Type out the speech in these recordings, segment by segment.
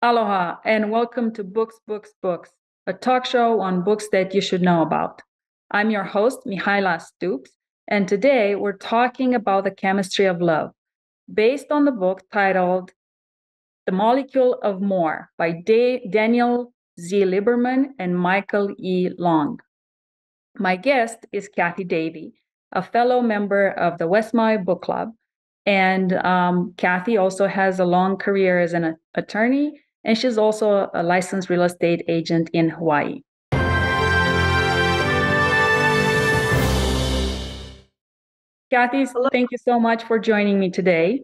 Aloha, and welcome to Books, Books, Books, a talk show on books that you should know about. I'm your host, Mihaela Stoops, and today we're talking about the chemistry of love, based on the book titled The Molecule of More by Daniel Z. Lieberman and Michael E. Long. My guest is Kathy Davey, a fellow member of the West Maui Book Club. And Kathy also has a long career as an attorney, and she's also a licensed real estate agent in Hawaii. Kathy, Hello. thank you so much for joining me today.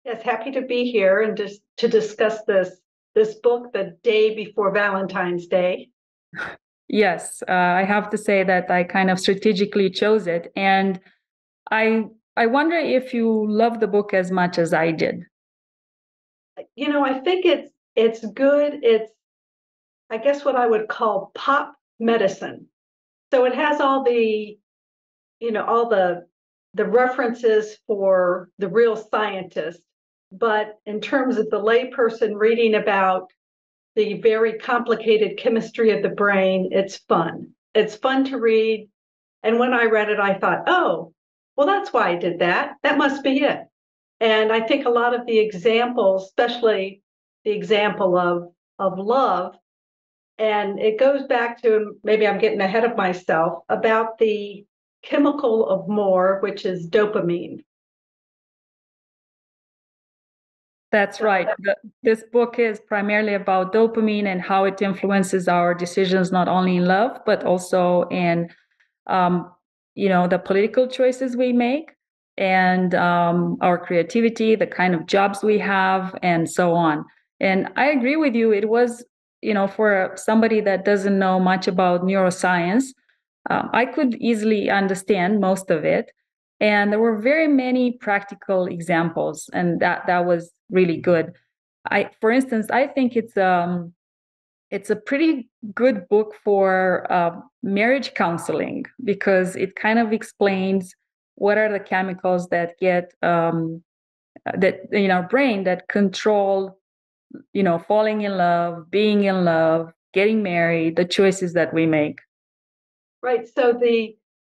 Yes, happy to be here and just to discuss this book the day before Valentine's Day. Yes, I have to say that I kind of strategically chose it, and I wonder if you love the book as much as I did. I think it's good. It's, I guess, what I would call pop medicine. So it has all the references for the real scientist, but in terms of the layperson reading about the very complicated chemistry of the brain, it's fun. It's fun to read. And when I read it, I thought, oh, well, that's why I did that. That must be it. And I think a lot of the examples, especially the example of love, and it goes back to, maybe I'm getting ahead of myself, about the chemical of more, which is dopamine. That's right. This book is primarily about dopamine and how it influences our decisions, not only in love, but also in, the political choices we make and our creativity, the kind of jobs we have, and so on. And I agree with you. It was, for somebody that doesn't know much about neuroscience, I could easily understand most of it. And there were very many practical examples, and that was really good. For instance, I think it's a pretty good book for marriage counseling because it kind of explains what are the chemicals that get that in our brain that control, falling in love, being in love, getting married, the choices that we make. Right. So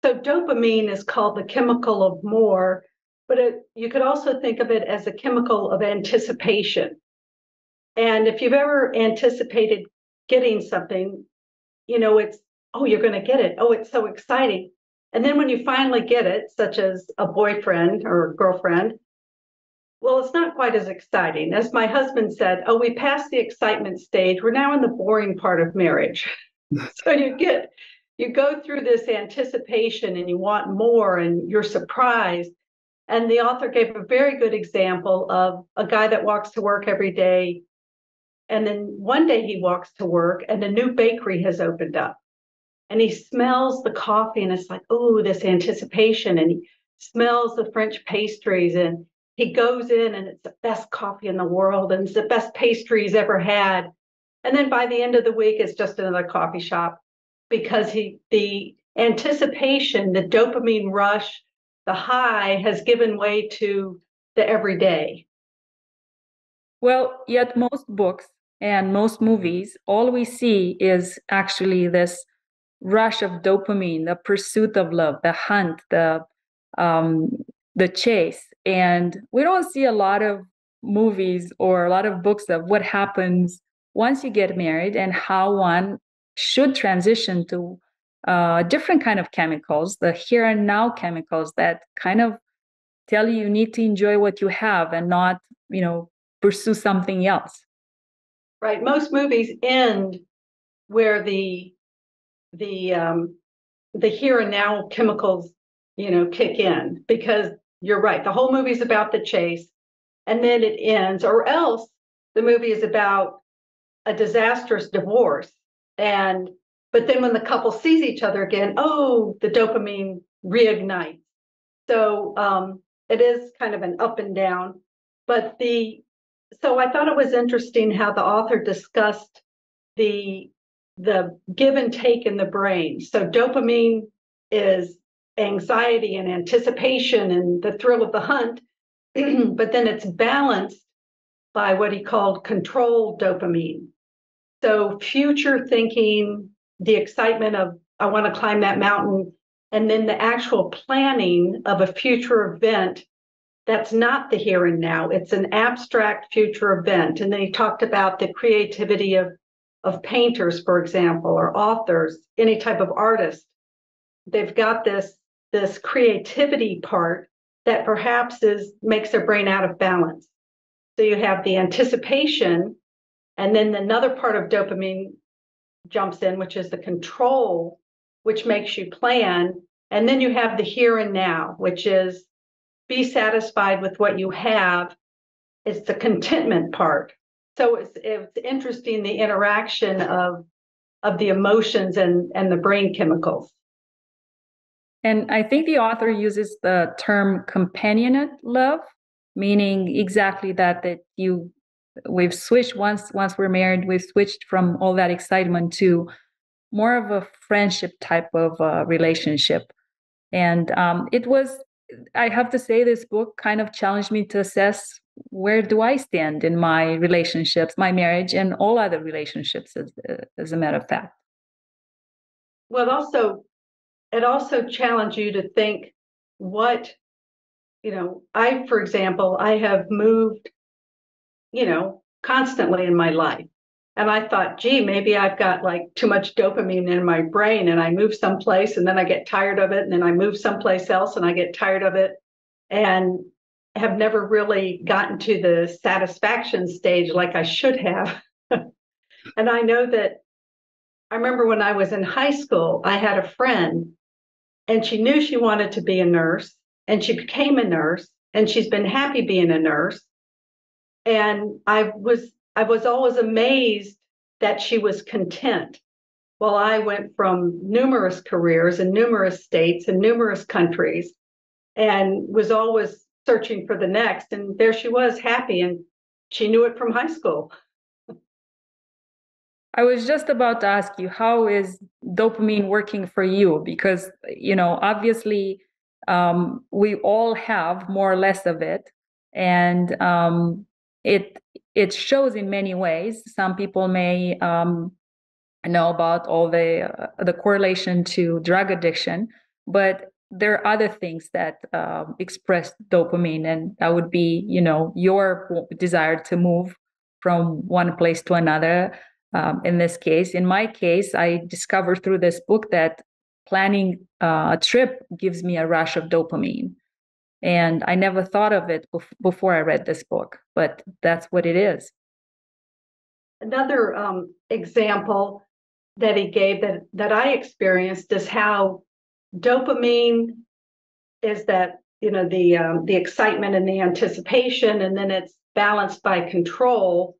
dopamine is called the chemical of more, but you could also think of it as a chemical of anticipation. And if you've ever anticipated getting something, it's, oh, you're going to get it. Oh, it's so exciting. And then when you finally get it, such as a boyfriend or a girlfriend, well, it's not quite as exciting. As my husband said, oh, we passed the excitement stage. We're now in the boring part of marriage. So you go through this anticipation and you want more and you're surprised. And the author gave a very good example of a guy that walks to work every day. And then one day he walks to work and a new bakery has opened up. And he smells the coffee and it's like, oh, this anticipation. And he smells the French pastries and he goes in and it's the best coffee in the world and it's the best pastry he's ever had. And then by the end of the week, it's just another coffee shop because the anticipation, the dopamine rush, the high has given way to the everyday. Well, yet most books and most movies, all we see is actually this rush of dopamine, the pursuit of love, the hunt, um, the chase, and we don't see a lot of movies or a lot of books of what happens once you get married and how one should transition to different kind of chemicals, the here and now chemicals that kind of tell you need to enjoy what you have and not, pursue something else. Right. Most movies end where the the here and now chemicals, kick in because you're right. The whole movie's about the chase and then it ends, or else the movie is about a disastrous divorce. But then when the couple sees each other again, oh, the dopamine reignites. So it is kind of an up and down. But so I thought it was interesting how the author discussed the the give and take in the brain. So dopamine is anxiety and anticipation and the thrill of the hunt, but then it's balanced by what he called control dopamine. So future thinking, the excitement of, I want to climb that mountain, and then the actual planning of a future event that's not the here and now. It's an abstract future event. And then he talked about the creativity of painters, for example, or authors, any type of artist. They've got this creativity part that perhaps makes their brain out of balance. So you have the anticipation, and then another part of dopamine jumps in, which is the control, which makes you plan. And then you have the here and now, which is be satisfied with what you have. It's the contentment part. So it's interesting, the interaction of the emotions and the brain chemicals. And I think the author uses the term companionate love, meaning exactly that we've switched once we're married, we've switched from all that excitement to more of a friendship type of relationship. And I have to say, this book kind of challenged me to assess, where do I stand in my relationships, my marriage, and all other relationships, as a matter of fact. Well, it also challenged you to think what, for example, I have moved, constantly in my life. And I thought, gee, maybe I've got like too much dopamine in my brain, and I move someplace and then I get tired of it. And then I move someplace else and I get tired of it, and have never really gotten to the satisfaction stage like I should have. And I know that I remember when I was in high school, I had a friend, and she knew she wanted to be a nurse, and she became a nurse, and she's been happy being a nurse. And I was always amazed that she was content. Well, I went from numerous careers in numerous states and numerous countries, and was always searching for the next. And there she was, happy, and she knew it from high school. I was just about to ask you, how is dopamine working for you? Because, obviously, we all have more or less of it. And it shows in many ways. Some people may know about all the correlation to drug addiction, but there are other things that express dopamine, and that would be, your desire to move from one place to another. In this case, in my case, I discovered through this book that planning a trip gives me a rush of dopamine. And I never thought of it before I read this book, but that's what it is. Another example that he gave that I experienced is how dopamine is that, the excitement and the anticipation, and then it's balanced by control.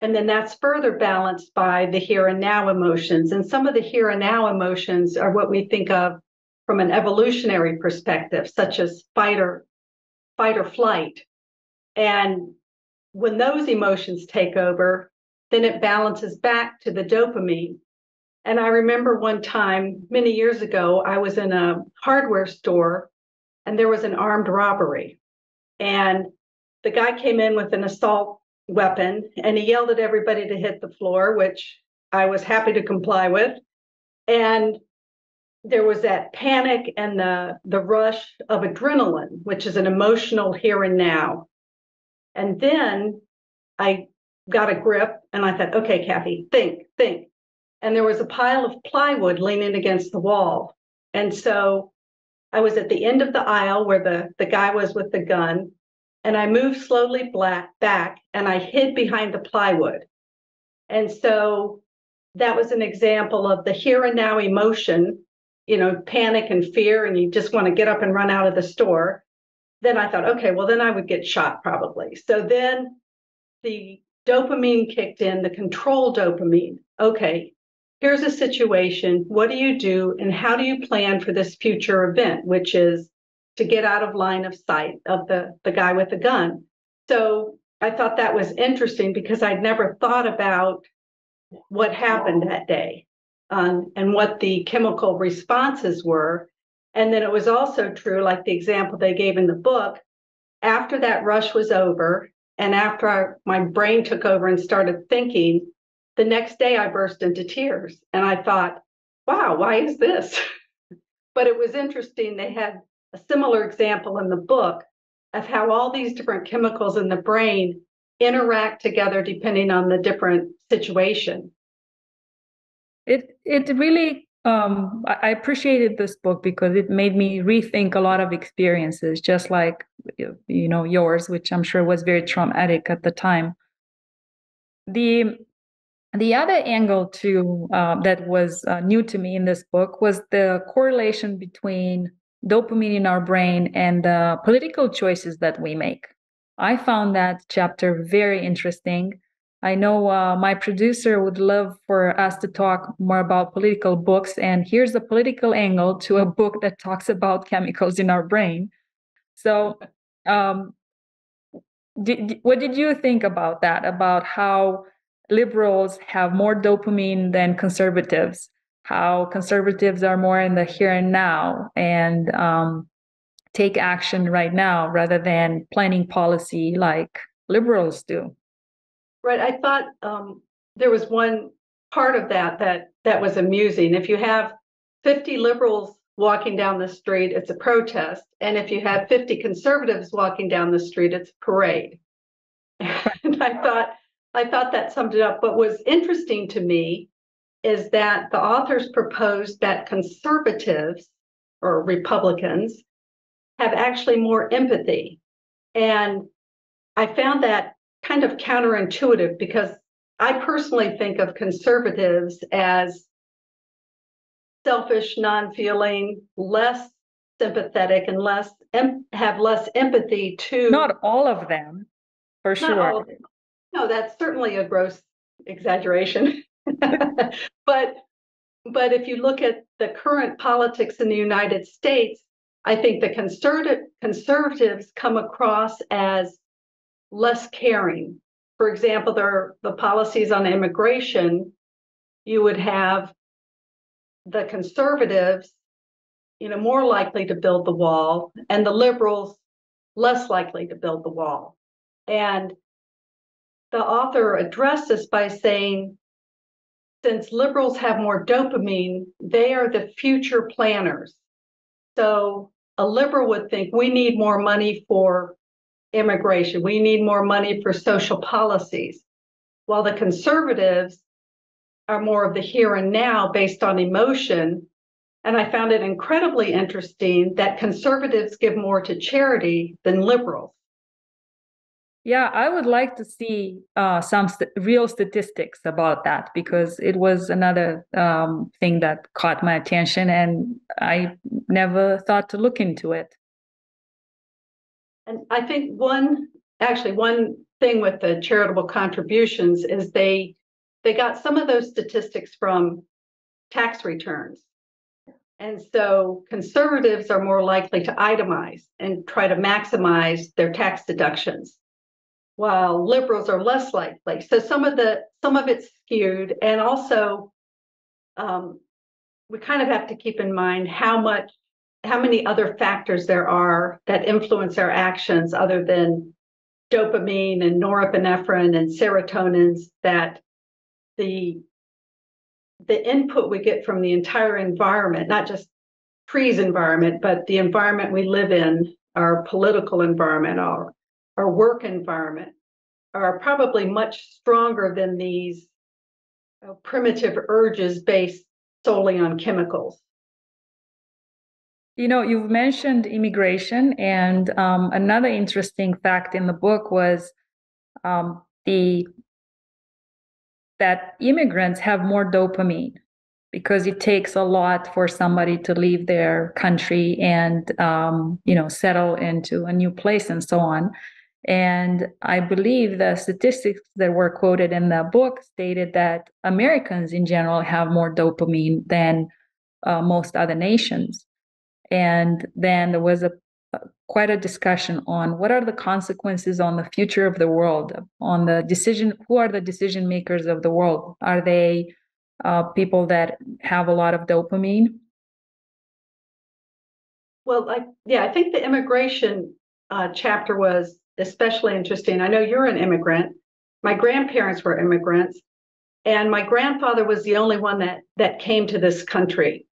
And then that's further balanced by the here and now emotions. And some of the here and now emotions are what we think of from an evolutionary perspective, such as fight or flight. And when those emotions take over, then it balances back to the dopamine. And I remember one time, many years ago, I was in a hardware store, and there was an armed robbery. And the guy came in with an assault weapon, and he yelled at everybody to hit the floor, which I was happy to comply with. And there was that panic and the rush of adrenaline, which is an emotional here and now. And then I got a grip, and I thought, okay, Kathy, think. And there was a pile of plywood leaning against the wall. And so I was at the end of the aisle where the guy was with the gun, and I moved slowly back, and I hid behind the plywood. And so that was an example of the here and now emotion, panic and fear, and you just want to get up and run out of the store. Then I thought, okay, well, then I would get shot probably. So then the dopamine kicked in, the control dopamine. Okay, here's a situation. What do you do, and how do you plan for this future event, which is to get out of line of sight of the guy with the gun? So I thought that was interesting, because I'd never thought about what happened that day and what the chemical responses were. And then it was also true, like the example they gave in the book, after that rush was over And after my brain took over and started thinking, the next day I burst into tears. And I thought, wow, why is this? But it was interesting. They had a similar example in the book of how all these different chemicals in the brain interact together depending on the different situation. It really I appreciated this book because it made me rethink a lot of experiences, just like yours, which I'm sure was very traumatic at the time. The the other angle to that was new to me in this book was the correlation between dopamine in our brain and the political choices that we make. I found that chapter very interesting. I know my producer would love for us to talk more about political books, and here's a political angle to a book that talks about chemicals in our brain. So, um, what did you think about that? About how liberals have more dopamine than conservatives, how conservatives are more in the here and now and take action right now rather than planning policy like liberals do. Right. I thought there was one part of that was amusing. If you have 50 liberals walking down the street, it's a protest. And if you have 50 conservatives walking down the street, it's a parade. And I thought that summed it up. What was interesting to me is that the authors proposed that conservatives or Republicans have actually more empathy. And I found that kind of counterintuitive because I personally think of conservatives as selfish, non-feeling, less sympathetic, and have less empathy to. Not all of them, for Not sure. all of them. No, that's certainly a gross exaggeration. but if you look at the current politics in the United States, I think the conservatives come across as less caring. For example, the policies on immigration, you would have the conservatives, more likely to build the wall, and the liberals less likely to build the wall. And the author addressed this by saying, since liberals have more dopamine, they are the future planners. So a liberal would think we need more money for immigration, we need more money for social policies, while the conservatives are more of the here and now based on emotion. And I found it incredibly interesting that conservatives give more to charity than liberals. Yeah, I would like to see some real statistics about that because it was another thing that caught my attention and I never thought to look into it. And I think one thing with the charitable contributions is they got some of those statistics from tax returns. And so conservatives are more likely to itemize and try to maximize their tax deductions, while liberals are less likely. So some of it's skewed, and also we kind of have to keep in mind how many other factors there are that influence our actions other than dopamine and norepinephrine and serotonins, that the input we get from the entire environment, not just trees environment, but the environment we live in, our political environment, our work environment, are probably much stronger than these primitive urges based solely on chemicals. You've mentioned immigration, and another interesting fact in the book was the that immigrants have more dopamine because it takes a lot for somebody to leave their country and settle into a new place and so on. And I believe the statistics that were quoted in the book stated that Americans in general have more dopamine than most other nations. And then there was quite a discussion on what are the consequences on the future of the world, on the decision, who are the decision makers of the world? Are they people that have a lot of dopamine? Well, I think the immigration chapter was especially interesting. I know you're an immigrant. My grandparents were immigrants, and my grandfather was the only one that came to this country.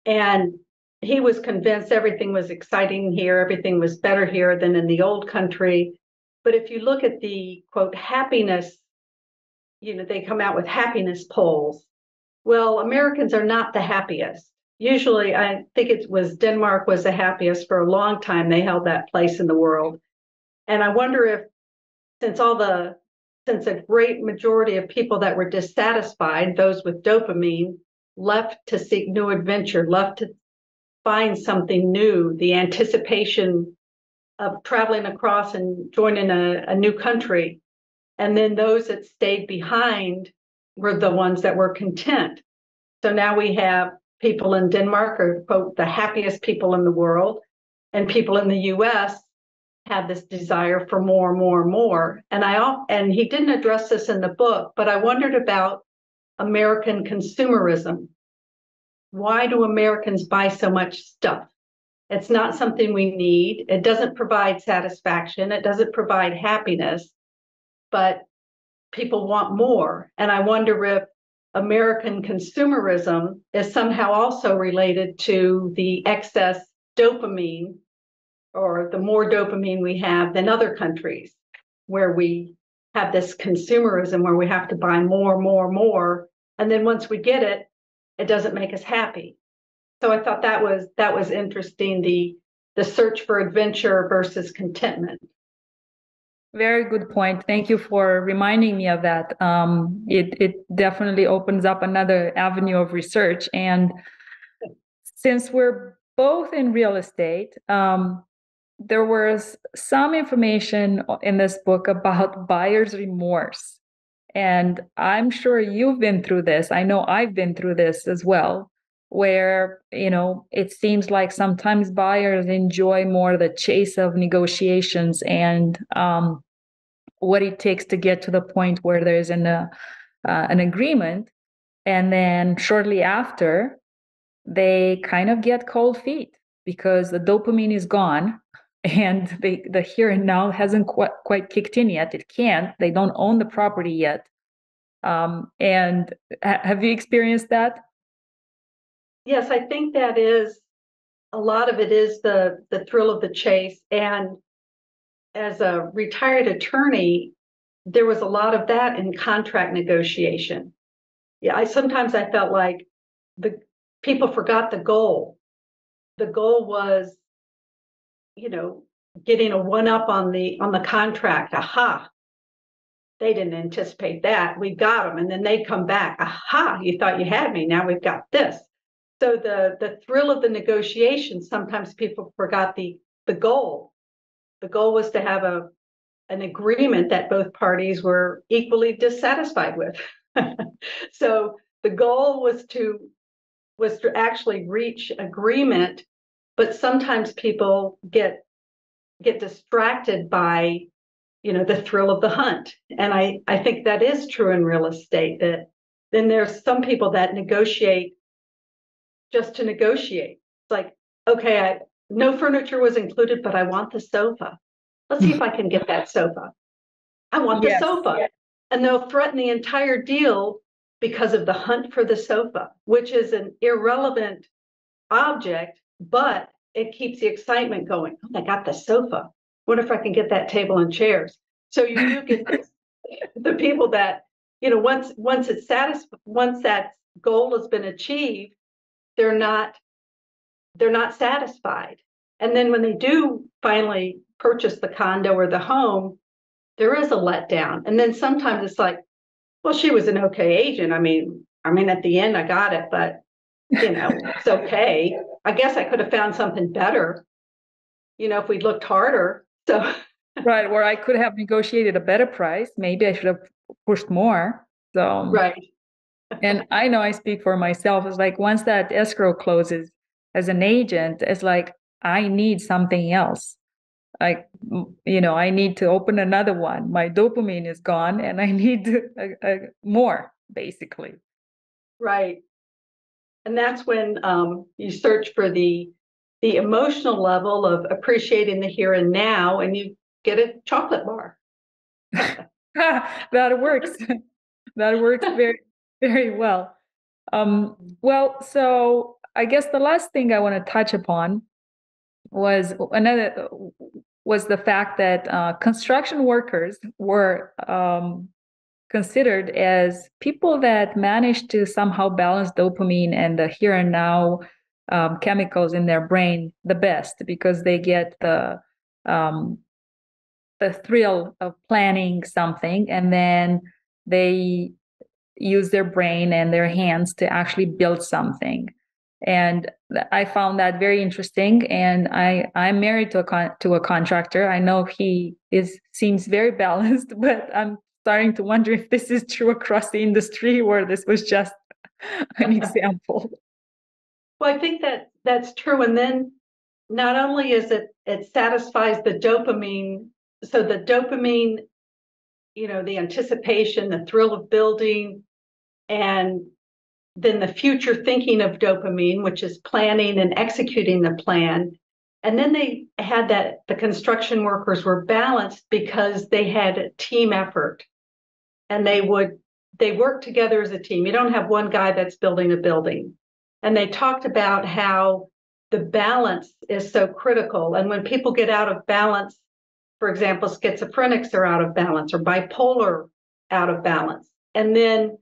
And he was convinced everything was exciting here, everything was better here than in the old country. But if you look at the quote happiness, they come out with happiness polls. Well, Americans are not the happiest. Usually, I think it was Denmark was the happiest for a long time. They held that place in the world. And I wonder if, since a great majority of people that were dissatisfied, those with dopamine, left to seek new adventure, left to find something new, the anticipation of traveling across and joining a new country. And then those that stayed behind were the ones that were content. So now we have people in Denmark are, quote, the happiest people in the world, and people in the US have this desire for more, more, more. And he didn't address this in the book, but I wondered about American consumerism. Why do Americans buy so much stuff? It's not something we need. It doesn't provide satisfaction. It doesn't provide happiness, but people want more. And I wonder if American consumerism is somehow also related to the excess dopamine, or the more dopamine we have than other countries, where we have this consumerism where we have to buy more, more, more. And then once we get it, it doesn't make us happy. So I thought that was interesting, the search for adventure versus contentment. Very good point. Thank you for reminding me of that. It definitely opens up another avenue of research. And since we're both in real estate, there was some information in this book about buyer's remorse. And I'm sure you've been through this. I know I've been through this as well, where, it seems like sometimes buyers enjoy more the chase of negotiations and what it takes to get to the point where there's an agreement. And then shortly after, they kind of get cold feet because the dopamine is gone and the here and now hasn't quite kicked in yet. It can't. They don't own the property yet. And have you experienced that? Yes, I think that is a lot of it is the thrill of the chase. And as a retired attorney, there was a lot of that in contract negotiation. Yeah, sometimes I felt like the people forgot the goal. The goal was, getting a one up on the contract. Aha, they didn't anticipate that. We got them, and then they come back. Aha, you thought you had me. Now we've got this. So the thrill of the negotiation. Sometimes people forgot the goal. The goal was to have an agreement that both parties were equally dissatisfied with. So the goal was to actually reach agreement, but sometimes people get distracted by the thrill of the hunt. And I think that is true in real estate, that then there's some people that negotiate just to negotiate. It's like, okay, no furniture was included, but I want the sofa. Let's see if I can get that sofa. I want the sofa. Yes. And they'll threaten the entire deal because of the hunt for the sofa, which is an irrelevant object, but it keeps the excitement going. Oh, I got the sofa. What if I can get that table and chairs? So you do get the people that, once it's satisfied, once that goal has been achieved, they're not satisfied. And then when they do finally purchase the condo or the home, there is a letdown. And then sometimes it's like, well, she was an okay agent. I mean, at the end I got it, but it's okay. I guess I could have found something better, if we'd looked harder. So right, where I could have negotiated a better price. Maybe I should have pushed more. So right. And I know I speak for myself. It's like once that escrow closes as an agent, it's like I need something else. Like, I need to open another one. My dopamine is gone and I need more, basically. Right. And that's when you search for the emotional level of appreciating the here and now. And get a chocolate bar. That works. That works very, very well. Well, so I guess the last thing I want to touch upon was the fact that construction workers were considered as people that managed to somehow balance dopamine and the here and now chemicals in their brain the best, because they get um, the thrill of planning something, and then they use their brain and their hands to actually build something. And I found that very interesting. And I'm married to a contractor. I know he seems very balanced, but I'm starting to wonder if this is true across the industry or this was just an example. Well, I think that that's true. And then not only is it satisfies the dopamine, so the dopamine, the anticipation, the thrill of building, and then the future thinking of dopamine, which is planning and executing the plan. And then they had that the construction workers were balanced because they had a team effort, and they work together as a team. You don't have one guy that's building a building. And they talked about how the balance is so critical. And when people get out of balance, for example, schizophrenics are out of balance, or bipolar out of balance. And then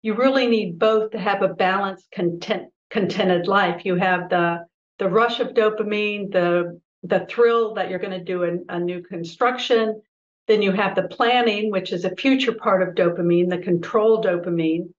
you really need both to have a balanced, contented life. You have the rush of dopamine, the thrill that you're going to do a new construction. Then you have the planning, which is a future part of dopamine, the control dopamine.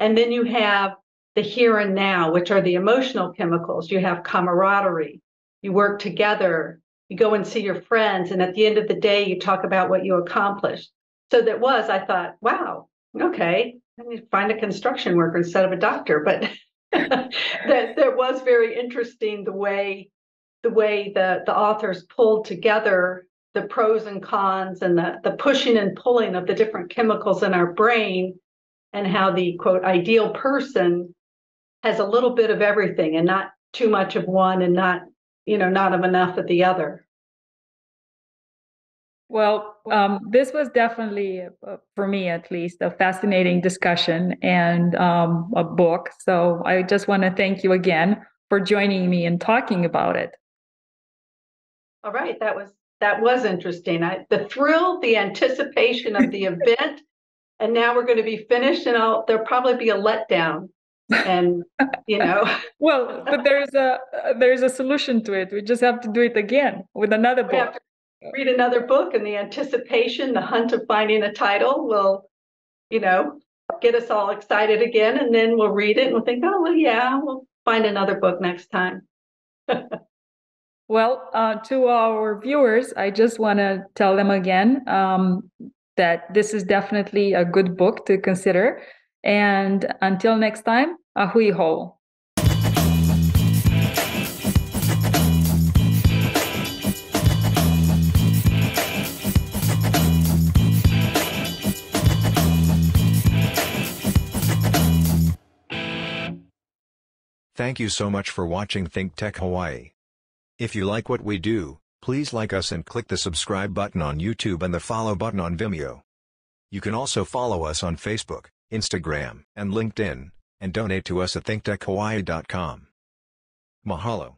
And then you have the here and now, which are the emotional chemicals. You have camaraderie. You work together. You go and see your friends. And at the end of the day, you talk about what you accomplished. So I thought, wow, okay, I need to find a construction worker instead of a doctor. But that was very interesting the way the authors pulled together the pros and cons and the pushing and pulling of the different chemicals in our brain, and how the quote ideal person has a little bit of everything and not too much of one, and not of enough of the other. Well, this was definitely, for me at least, a fascinating discussion and a book. So I just want to thank you again for joining me and talking about it. All right, that was interesting. The thrill, the anticipation of the event, and now we're going to be finished, and there'll probably be a letdown. And well, but there's a solution to it. We just have to do it again with another book. We have to read another book, and the anticipation, the hunt of finding a title will, get us all excited again, and then we'll read it and we'll think, oh, well, yeah, we'll find another book next time. Well, to our viewers, I just want to tell them again that this is definitely a good book to consider. And until next time, ahui ho. Thank you so much for watching Think Tech Hawaii. If you like what we do, please like us and click the subscribe button on YouTube and the follow button on Vimeo. You can also follow us on Facebook, Instagram, and LinkedIn, and donate to us at thinktechhawaii.com. Mahalo.